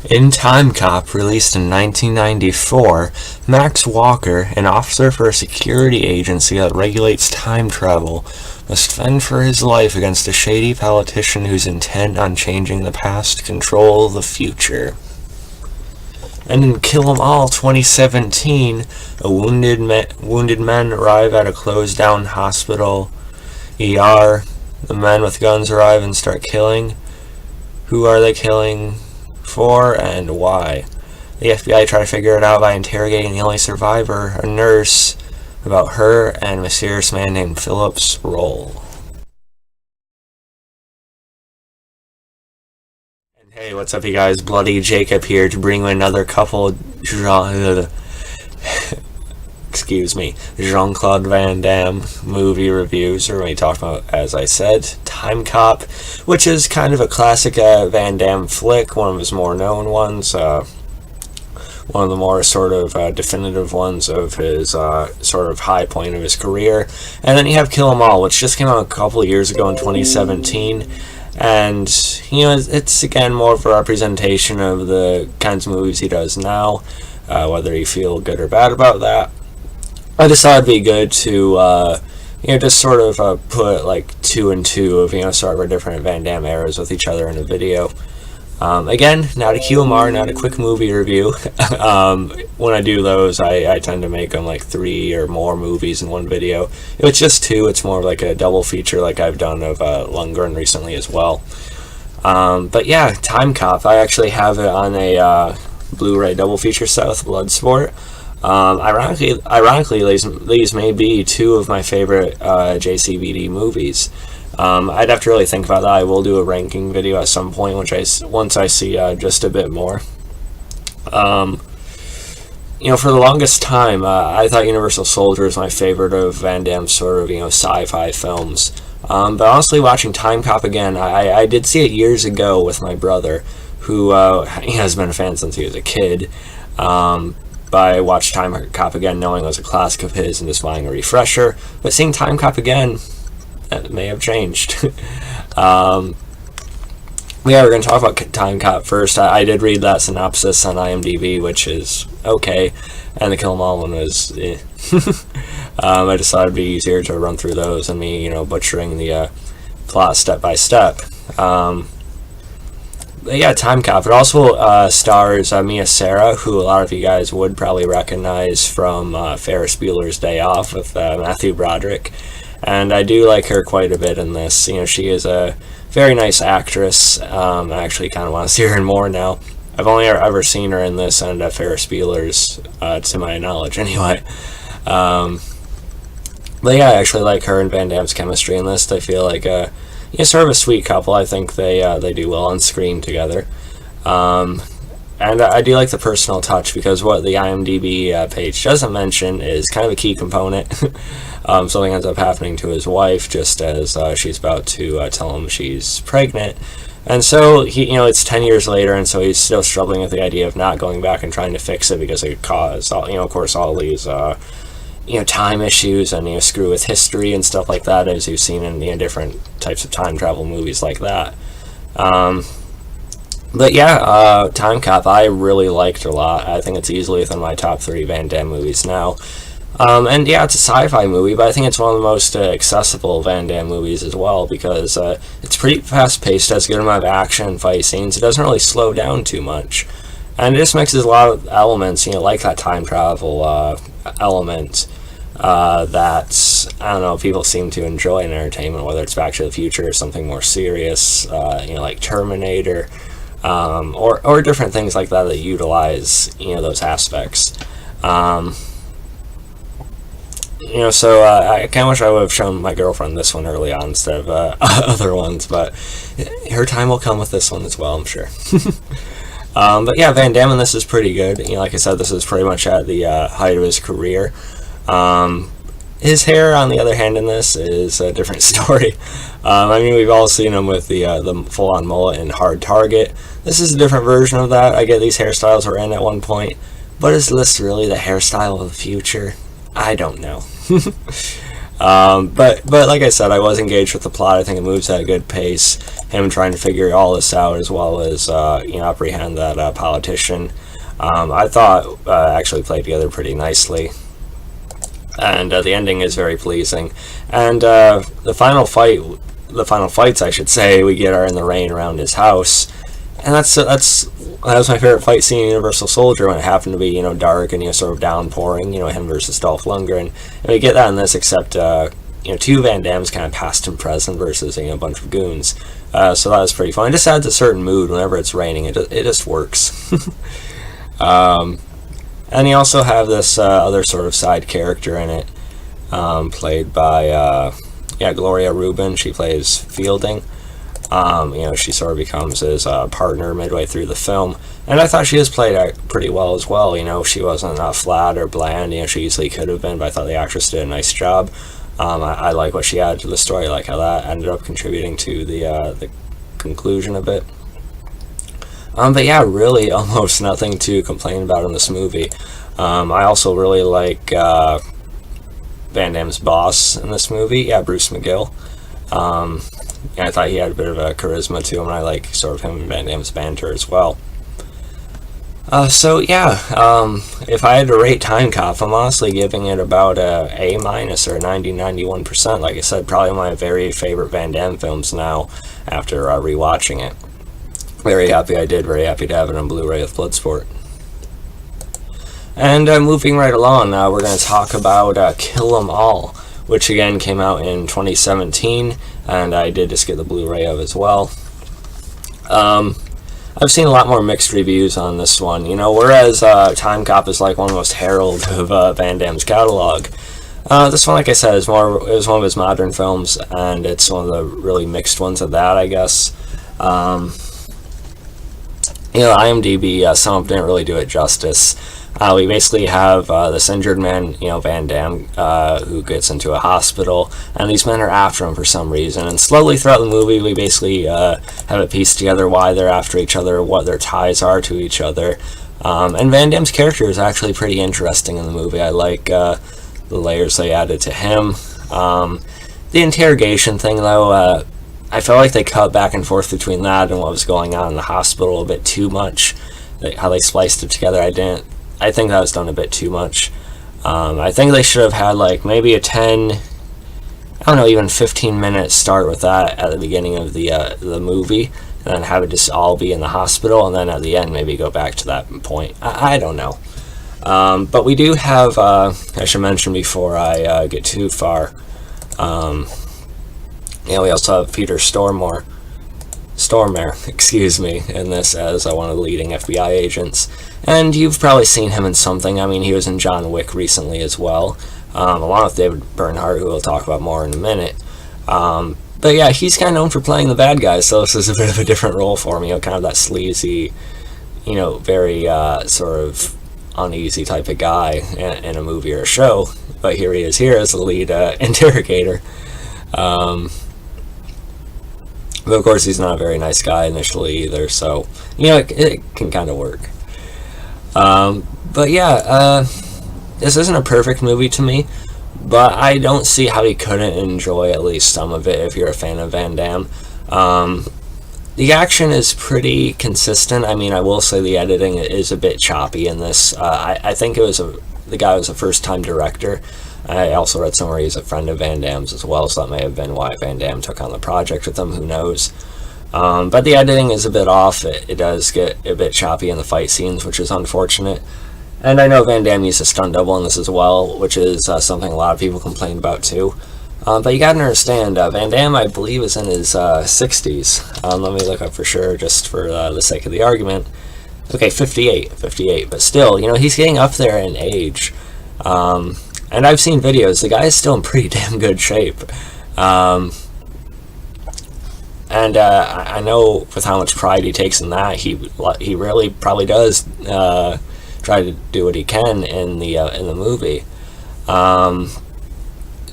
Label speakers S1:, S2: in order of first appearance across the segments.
S1: In Timecop, released in 1994, Max Walker, an officer for a security agency that regulates time travel, must fend for his life against a shady politician who's intent on changing the past to control the future. And in Kill 'Em All 2017, wounded men arrive at a closed-down hospital ER. The men with guns arrive and start killing. Who are they killing for and why? The FBI try to figure it out by interrogating the only survivor, a nurse, about her and a mysterious man named Philip's role. And hey, what's up you guys? Bloody Jacob here to bring you another couple Jean-Claude Van Damme movie reviews, or when we talk about, as I said, Timecop, which is kind of a classic Van Damme flick, one of his more known ones, one of the more sort of definitive ones of his sort of high point of his career. And then you have Kill 'Em All, which just came out a couple of years ago in 2017, and you know, it's again more of a representation of the kinds of movies he does now, whether you feel good or bad about that. I decided it'd be good to, just sort of put like 2 and 2 of, sort of different Van Damme eras with each other in a video. Again, not a QMR, not a quick movie review. When I do those, I tend to make them like 3 or more movies in one video. If it's just 2, it's more like a double feature like I've done of Lundgren recently as well. But yeah, Timecop, I actually have it on a Blu-ray double feature set with Bloodsport. Ironically, these may be 2 of my favorite JCVD movies. I'd have to really think about that. I will do a ranking video at some point, once I see just a bit more. For the longest time, I thought Universal Soldier was my favorite of Van Damme's sort of, sci-fi films. But honestly, watching Timecop again, I did see it years ago with my brother, who has been a fan since he was a kid. I watched Timecop again knowing it was a classic of his and just buying a refresher. But seeing Timecop again, that may have changed. We're going to talk about Timecop first. I did read that synopsis on IMDb, which is okay, and the Kill 'Em All one was I decided it'd be easier to run through those than me, butchering the plot step by step. But yeah, Timecop. It also stars Mia Sara, who a lot of you guys would probably recognize from Ferris Bueller's Day Off with Matthew Broderick. And I do like her quite a bit in this. She is a very nice actress. I actually kind of want to see her in more now. I've only ever seen her in this and Ferris Bueller's, to my knowledge anyway. But yeah, I actually like her and Van Damme's chemistry in this. I feel like sort of a sweet couple. I think they do well on screen together. And I do like the personal touch, because what the IMDb page doesn't mention is kind of a key component. Something ends up happening to his wife just as she's about to tell him she's pregnant. And so, it's 10 years later, and so he's still struggling with the idea of not going back and trying to fix it, because it caused, of course, all these time issues and screw with history and stuff like that, as you've seen in different types of time travel movies like that. But yeah, Timecop I really liked a lot. I think it's easily within my top 3 Van Damme movies now. And yeah, it's a sci-fi movie, but I think it's one of the most accessible Van Damme movies as well, because it's pretty fast-paced, has a good amount of action and fight scenes. It doesn't really slow down too much, and it just mixes a lot of elements, like that time travel element that, I don't know, people seem to enjoy in entertainment, whether it's Back to the Future or something more serious, like Terminator, or different things like that that utilize, those aspects. So I kind of wish I would have shown my girlfriend this one early on instead of other ones, but her time will come with this one as well, I'm sure. But yeah, Van Damme in this is pretty good. Like I said, this is pretty much at the height of his career. His hair, on the other hand, in this is a different story. We've all seen him with the full-on mullet in Hard Target. This is a different version of that. I get these hairstyles were in at one point, but is this really the hairstyle of the future? I don't know. But like I said, I was engaged with the plot. I think it moves at a good pace. Him trying to figure all this out, as well as apprehend that politician. I thought actually played together pretty nicely, and the ending is very pleasing. And the final fights, I should say, we get are in the rain around his house, and that was my favorite fight scene in Universal Soldier, when it happened to be dark and sort of downpouring, him versus Dolph Lundgren, and we get that in this, except two Van Dammes kind of past and present versus a bunch of goons. So that was pretty fun. It just adds a certain mood whenever it's raining. It just works. And you also have this other sort of side character in it, played by Gloria Rubin. She plays Fielding. She sort of becomes his partner midway through the film, and I thought she was played pretty well as well. She wasn't flat or bland. She easily could have been, but I thought the actress did a nice job. I like what she added to the story. I like how that ended up contributing to the conclusion of it. But yeah, really almost nothing to complain about in this movie. I also really like Van Damme's boss in this movie. Yeah, Bruce McGill. I thought he had a bit of a charisma to him, and I like sort of him and Van Damme's banter as well. If I had to rate Timecop, I'm honestly giving it about a A- or 91%. Like I said, probably my very favorite Van Damme films now after rewatching it. Very happy I did, very happy to have it on Blu-ray with Bloodsport. And moving right along, we're going to talk about Kill 'Em All, which again came out in 2017, and I did just get the Blu-ray of as well. I've seen a lot more mixed reviews on this one, whereas Timecop is like one of the most heralded of Van Damme's catalog. This one, like I said, it was one of his modern films, and it's one of the really mixed ones of that, I guess. IMDb, some of them didn't really do it justice. We basically have this injured man, Van Damme, who gets into a hospital, and these men are after him for some reason. And slowly throughout the movie, we basically have it pieced together why they're after each other, what their ties are to each other. And Van Damme's character is actually pretty interesting in the movie. I like the layers they added to him. The interrogation thing, though, I felt like they cut back and forth between that and what was going on in the hospital a bit too much. How they spliced it together, I think that was done a bit too much. I think they should have had maybe a 15-minute start with that at the beginning of the movie, and then have it just all be in the hospital, and then at the end maybe go back to that point. I don't know. But we do have, I should mention before I get too far, we also have Peter Stormare, in this as one of the leading FBI agents. And you've probably seen him in something. I mean, he was in John Wick recently as well, along with David Bernhardt, who we'll talk about more in a minute. But yeah, he's kind of known for playing the bad guy, so this is a bit of a different role for him, kind of that sleazy, very sort of uneasy type of guy in a movie or a show. But here he is here as the lead interrogator. But of course, he's not a very nice guy initially either, so, it can kind of work. But yeah, this isn't a perfect movie to me, but I don't see how you couldn't enjoy at least some of it if you're a fan of Van Damme. The action is pretty consistent. I mean, I will say the editing is a bit choppy in this. I think the guy was a first-time director. I also read somewhere he's a friend of Van Damme's as well, so that may have been why Van Damme took on the project with him, who knows. But the editing is a bit off. It does get a bit choppy in the fight scenes, which is unfortunate. And I know Van Damme used a stunt double in this as well, which is something a lot of people complain about too. But you gotta understand, Van Damme, I believe, is in his 60s. Let me look up for sure, just for the sake of the argument. Okay, 58, but still, he's getting up there in age. And I've seen videos, the guy is still in pretty damn good shape. And I know with how much pride he takes in that, he really probably does try to do what he can in the movie.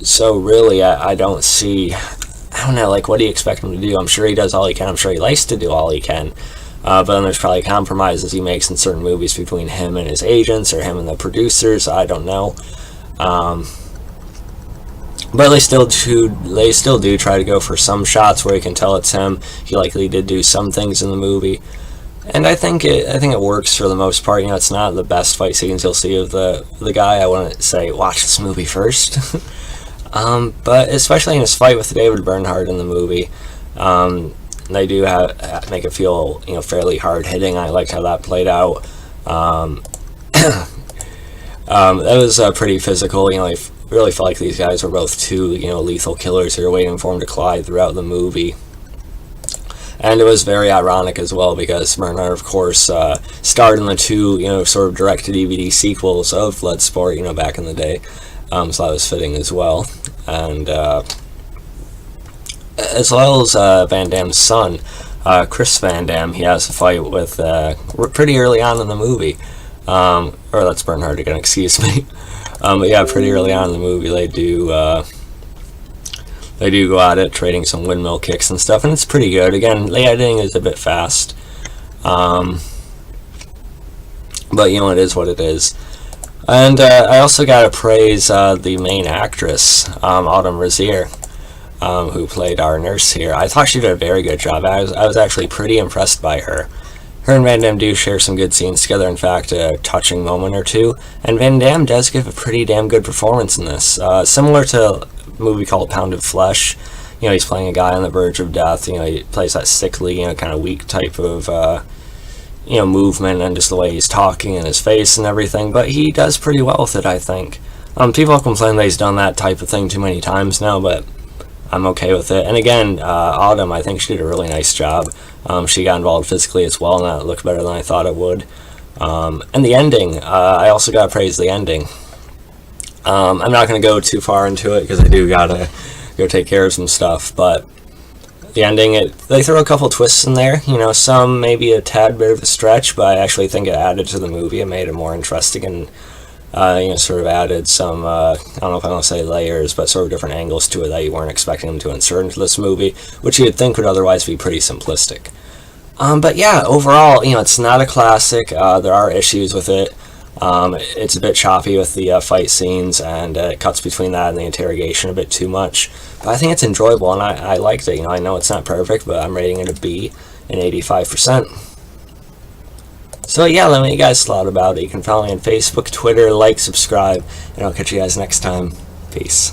S1: So really, I don't see, I don't know, what do you expect him to do? I'm sure he does all he can. I'm sure he likes to do all he can. But then there's probably compromises he makes in certain movies between him and his agents or him and the producers. I don't know. But they still do try to go for some shots where you can tell it's him. He likely did do some things in the movie, and I think it works for the most part. It's not the best fight scenes you'll see of the guy. I wouldn't say watch this movie first, but especially in his fight with David Bernhardt in the movie, they do make it feel fairly hard hitting. I liked how that played out. That was pretty physical. I really felt like these guys were both two lethal killers who were waiting for him to collide throughout the movie. And it was very ironic as well because Bernhardt, of course, starred in the two sort of direct-to-DVD sequels of Bloodsport back in the day, so that was fitting as well. And as well as Van Damme's son, Chris Van Damme, he has a fight with pretty early on in the movie. Or that's Bernhardt again, excuse me. But yeah, pretty early on in the movie, they do go at it, trading some windmill kicks and stuff, and it's pretty good. Again, the editing is a bit fast, but it is what it is. And I also gotta praise the main actress, Autumn Razier, who played our nurse here. I thought she did a very good job. I was actually pretty impressed by her. Her and Van Damme do share some good scenes together, in fact, a touching moment or two, and Van Damme does give a pretty damn good performance in this. Similar to a movie called Pound of Flesh, he's playing a guy on the verge of death, he plays that sickly, kind of weak type of, movement, and just the way he's talking and his face and everything, but he does pretty well with it, I think. People complain that he's done that type of thing too many times now, but I'm okay with it. And again, Autumn, I think she did a really nice job. She got involved physically as well, and that looked better than I thought it would. And the ending, I also gotta praise the ending. I'm not gonna go too far into it because I do gotta go take care of some stuff, but the ending, they throw a couple twists in there, some maybe a tad bit of a stretch, but I actually think it added to the movie. It made it more interesting and sort of added some, I don't know if I want to say layers, but sort of different angles to it that you weren't expecting them to insert into this movie, which you'd think would otherwise be pretty simplistic. But yeah, overall, it's not a classic. There are issues with it. It's a bit choppy with the fight scenes, and it cuts between that and the interrogation a bit too much. But I think it's enjoyable, and I liked it. I know it's not perfect, but I'm rating it a B, an 85%. So yeah, let me know what you guys thought about it. You can follow me on Facebook, Twitter, like, subscribe, and I'll catch you guys next time. Peace.